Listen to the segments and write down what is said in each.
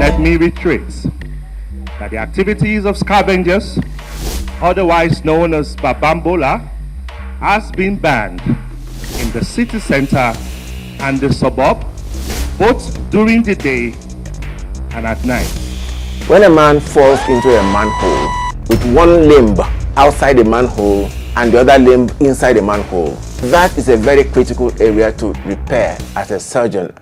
Let me retrace that the activities of scavengers, otherwise known as Babambola, has been banned in the city center and the suburb, both during the day and at night. When a man falls into a manhole with one limb outside the manhole and the other limb inside the manhole, that is a very critical area to repair as a surgeon.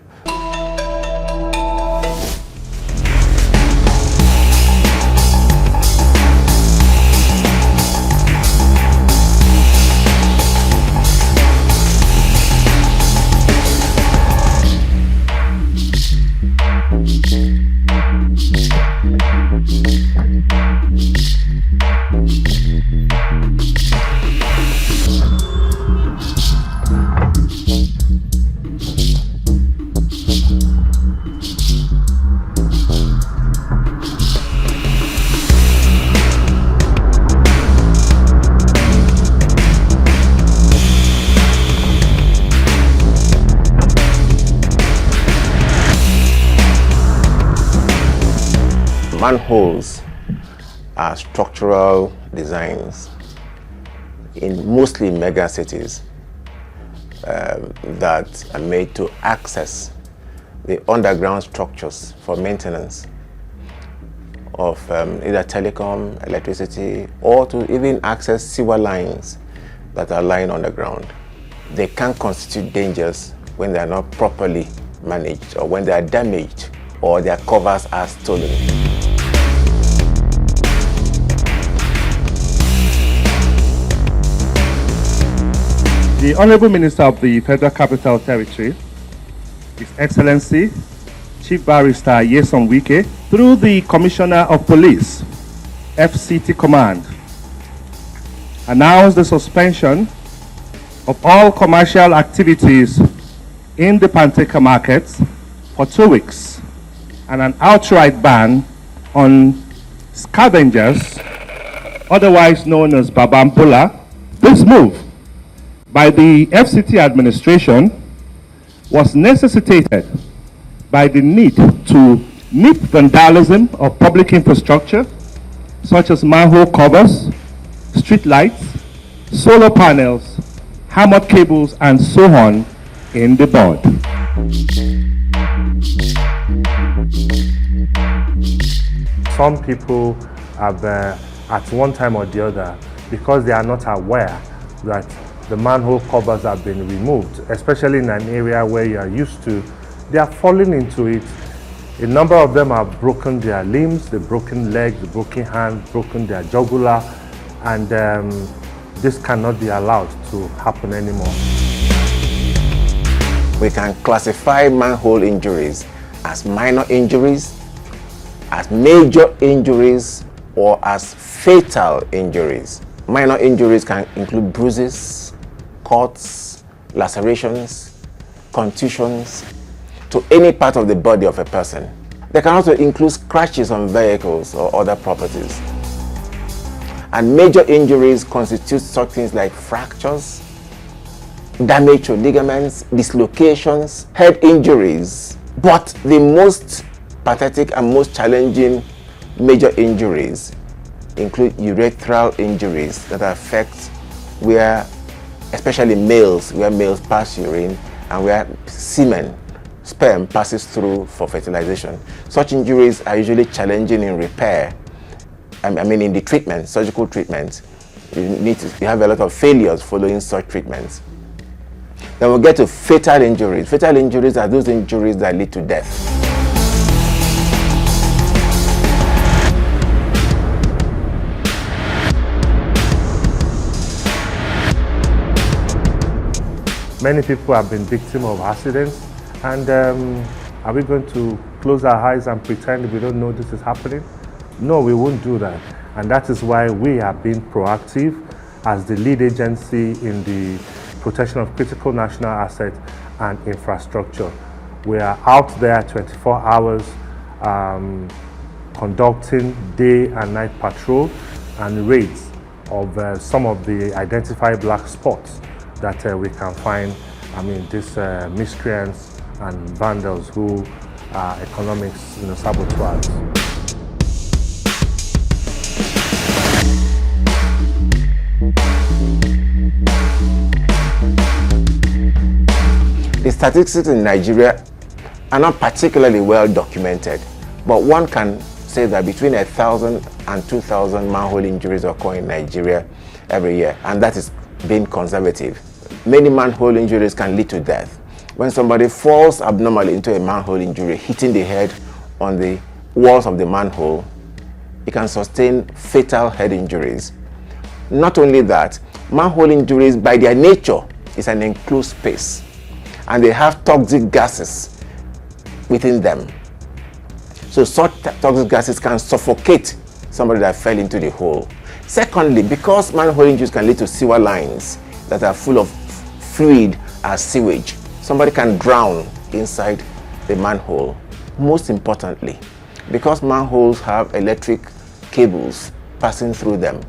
Manholes are structural designs in mostly mega cities that are made to access the underground structures for maintenance of either telecom, electricity, or to even access sewer lines that are lying underground. They can constitute dangers when they are not properly managed, or when they are damaged, or their covers are stolen. The Honorable Minister of the Federal Capital Territory, His Excellency Chief Barrister Nyesom Wike, through the Commissioner of Police, FCT Command, announced the suspension of all commercial activities in the Panteka markets for 2 weeks and an outright ban on scavengers, otherwise known as Babambola. This move by the FCT administration was necessitated by the need to nip vandalism of public infrastructure such as manhole covers, street lights, solar panels, hammered cables, and so on in the bud. Some people have, at one time or the other, because they are not aware that the manhole covers have been removed, especially in an area where you are used to, they are falling into it. A number of them have broken their limbs, they've broken legs, they've broken hands, broken their jugular, and this cannot be allowed to happen anymore. We can classify manhole injuries as minor injuries, as major injuries, or as fatal injuries. Minor injuries can include bruises, cuts, lacerations, contusions to any part of the body of a person. They can also include scratches on vehicles or other properties. And major injuries constitute such things like fractures, damage to ligaments, dislocations, head injuries. But the most pathetic and most challenging major injuries include urethral injuries that affect where, especially males, where males pass urine and where semen, sperm passes through for fertilization. Such injuries are usually challenging in repair. In the treatment, surgical treatment. You have a lot of failures following such treatments. Then we'll get to fatal injuries. Fatal injuries are those injuries that lead to death. Many people have been victims of accidents, and are we going to close our eyes and pretend we don't know this is happening? No, we won't do that. And that is why we have been proactive as the lead agency in the protection of critical national assets and infrastructure. We are out there 24 hours conducting day and night patrol and raids of some of the identified black spots that we can find. These miscreants and vandals who economic saboteurs. The statistics in Nigeria are not particularly well documented, but one can say that between 1,000 and 2,000 manhole injuries occur in Nigeria every year, and that is being conservative. Many manhole injuries can lead to death. When somebody falls abnormally into a manhole injury, hitting the head on the walls of the manhole, it can sustain fatal head injuries. Not only that, manhole injuries by their nature is an enclosed space, and they have toxic gases within them. So such toxic gases can suffocate somebody that fell into the hole. Secondly, because manhole injuries can lead to sewer lines that are full of fluid as sewage, somebody can drown inside the manhole. Most importantly, because manholes have electric cables passing through them,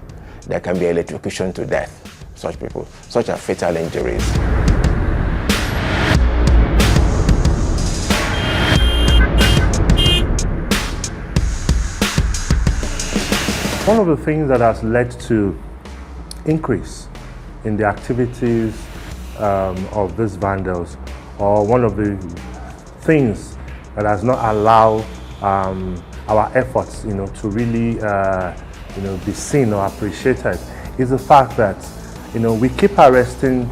there can be electrocution to death. Such are fatal injuries. One of the things that has led to increase in the activities of these vandals, or one of the things that has not allowed our efforts, to really, be seen or appreciated, is the fact that, we keep arresting,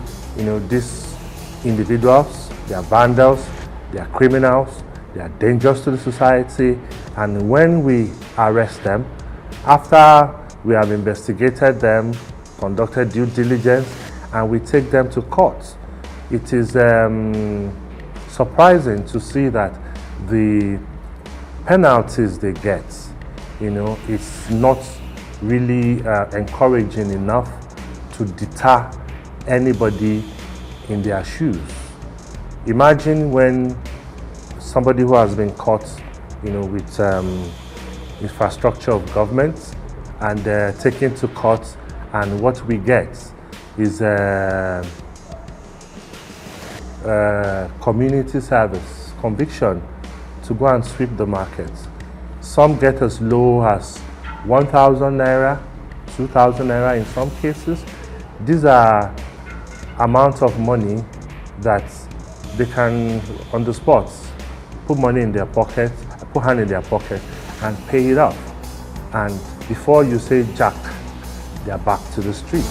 these individuals. They are vandals, they are criminals, they are dangerous to the society, and when we arrest them, after we have investigated them, conducted due diligence, and we take them to court, it is surprising to see that the penalties they get, it's not really encouraging enough to deter anybody in their shoes. Imagine when somebody who has been caught, with infrastructure of government and taken to court, and what we get is community service, conviction to go and sweep the market. Some get as low as 1,000 naira, 2,000 naira in some cases. These are amounts of money that they can, on the spot, put money in their pocket, put hand in their pocket, and pay it off. And before you say jack, they are back to the street.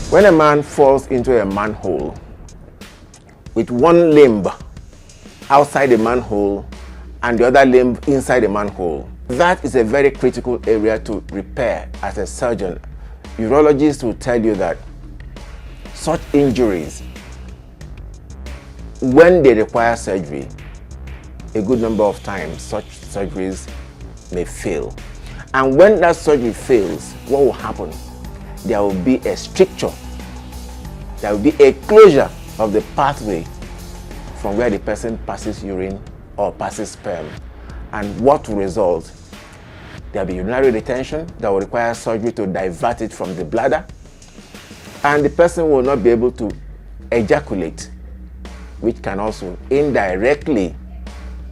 When a man falls into a manhole with one limb outside the manhole and the other limb inside the manhole, that is a very critical area to repair. As a surgeon, urologists will tell you that such injuries, when they require surgery, a good number of times such surgeries may fail. And when that surgery fails, what will happen? There will be a stricture, there will be a closure of the pathway from where the person passes urine or passes sperm. And what will result? There will be urinary retention that will require surgery to divert it from the bladder, and the person will not be able to ejaculate, which can also indirectly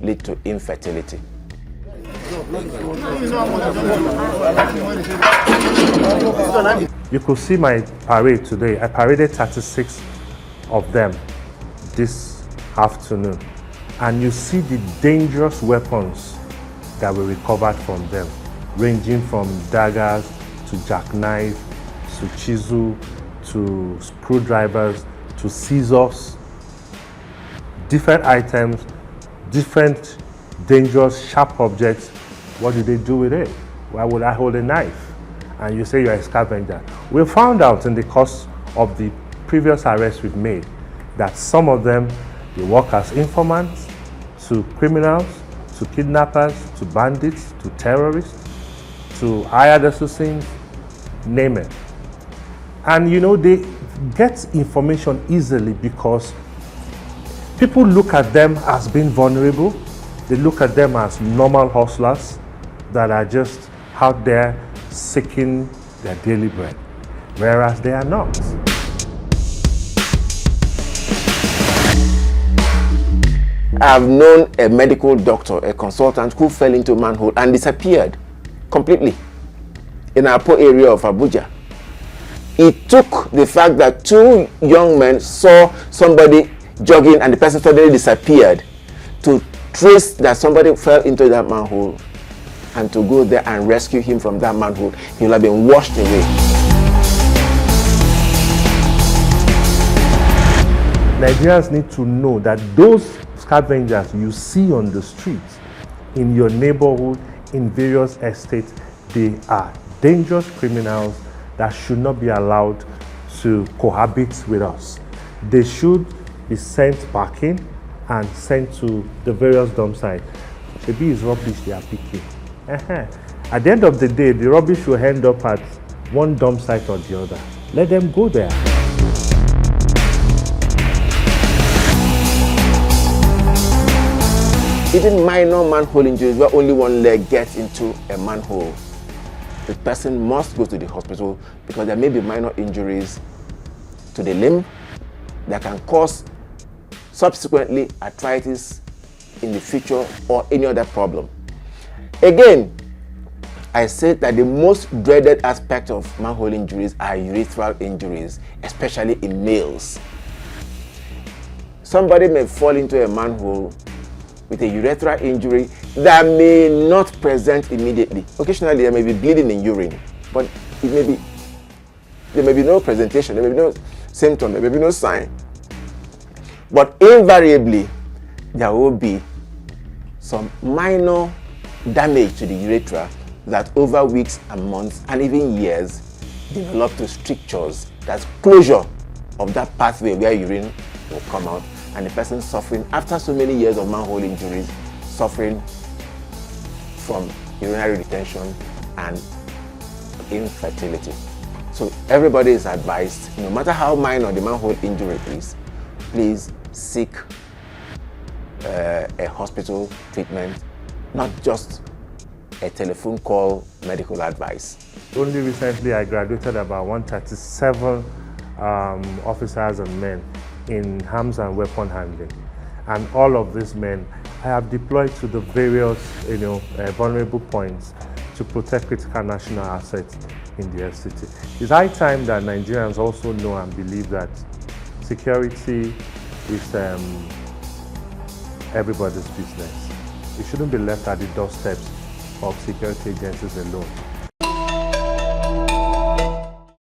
lead to infertility. You could see my parade today. I paraded 36 of them this afternoon, and you see the dangerous weapons that were recovered from them, ranging from daggers to jackknife to chisel to screwdrivers to scissors, different items, different dangerous sharp objects. What do they do with it? Why would I hold a knife? And you say you're a scavenger. We found out in the course of the previous arrests we've made that some of them, they work as informants to criminals, to kidnappers, to bandits, to terrorists, to hired assassins, name it. And they get information easily because people look at them as being vulnerable. They look at them as normal hustlers that are just out there seeking their daily bread, whereas they are not. I've known a medical doctor, a consultant who fell into a manhole and disappeared completely in our poor area of Abuja. It took the fact that two young men saw somebody jogging and the person suddenly disappeared to trace that somebody fell into that manhole and to go there and rescue him from that manhole. He will have been washed away. Nigerians need to know that those scavengers you see on the streets, in your neighborhood, in various estates, they are dangerous criminals that should not be allowed to cohabit with us. They should be sent packing and sent to the various dump sites. Maybe it's rubbish they are picking. At the end of the day, the rubbish will end up at one dump site or the other. Let them go there. Even minor manhole injuries where only one leg gets into a manhole, the person must go to the hospital because there may be minor injuries to the limb that can cause subsequently arthritis in the future or any other problem. Again, I said that the most dreaded aspect of manhole injuries are urethral injuries, especially in males. Somebody may fall into a manhole with a urethral injury that may not present immediately. Occasionally there may be bleeding in urine, but there may be no presentation, there may be no symptom, there may be no sign. But invariably, there will be some minor damage to the urethra that over weeks and months and even years develop to strictures. That's closure of that pathway where urine will come out, and the person suffering after so many years of manhole injuries, suffering from urinary retention and infertility. So everybody is advised, no matter how minor the manhole injury is, please seek a hospital treatment, not just a telephone call medical advice. Only recently I graduated about 137 officers and men in arms and weapon handling, and all of these men I have deployed to the various vulnerable points to protect critical national assets in the FCT. It's high time that Nigerians also know and believe that security is everybody's business. It shouldn't be left at the doorsteps of security agencies alone.